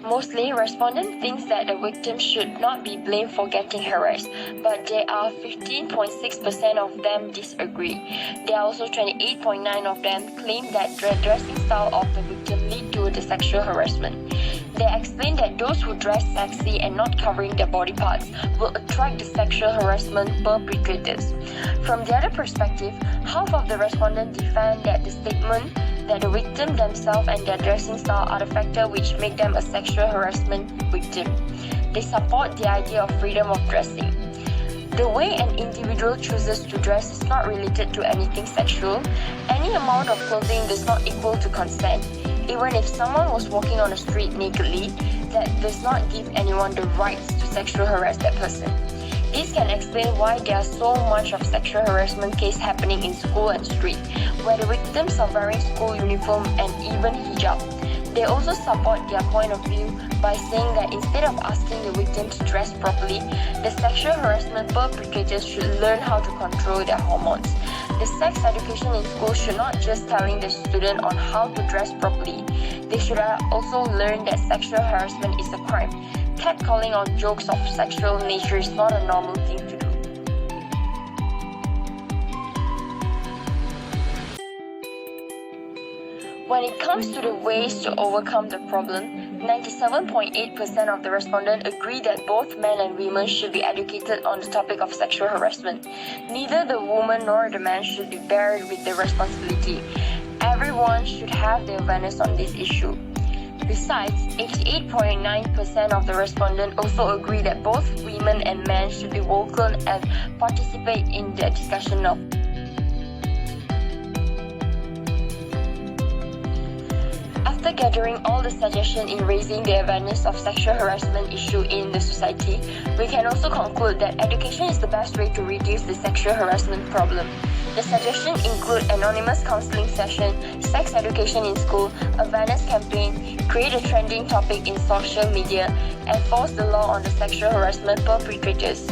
Mostly, respondents think that the victim should not be blamed for getting harassed, but there are 15.6% of them disagree. There are also 28.9% of them claim that the dressing style of the victim lead to the sexual harassment. They explain that those who dress sexy and not covering their body parts will attract the sexual harassment perpetrators. From the other perspective, half of the respondents defend that the statement that the victim themselves and their dressing style are the factor which make them a sexual harassment victim. They support the idea of freedom of dressing. The way an individual chooses to dress is not related to anything sexual. Any amount of clothing does not equal to consent. Even if someone was walking on the street nakedly, that does not give anyone the rights to sexually harass that person. This can explain why there are so much of sexual harassment cases happening in school and street, where the victims are wearing school uniform and even hijab. They also support their point of view by saying that instead of asking the victim to dress properly, the sexual harassment perpetrators should learn how to control their hormones. The sex education in school should not just telling the student on how to dress properly. They should also learn that sexual harassment is a crime. Catcalling or jokes of sexual nature is not a normal thing to do. When it comes to the ways to overcome the problem, 97.8% of the respondents agree that both men and women should be educated on the topic of sexual harassment. Neither the woman nor the man should be buried with the responsibility. Everyone should have the awareness on this issue. Besides, 88.9% of the respondents also agree that both women and men should be vocal and participate in the discussion of. After gathering all the suggestions in raising the awareness of sexual harassment issue in the society, we can also conclude that education is the best way to reduce the sexual harassment problem. The suggestions include anonymous counseling session, sex education in school, awareness campaign, create a trending topic in social media, enforce the law on the sexual harassment perpetrators.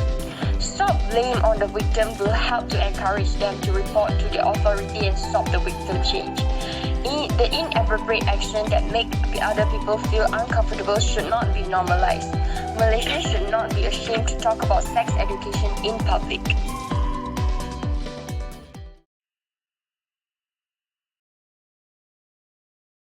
Stop blame on the victim will help to encourage them to report to the authority and stop the victim change. The inappropriate action that make other people feel uncomfortable should not be normalized. Malaysians should not be ashamed to talk about sex education in public.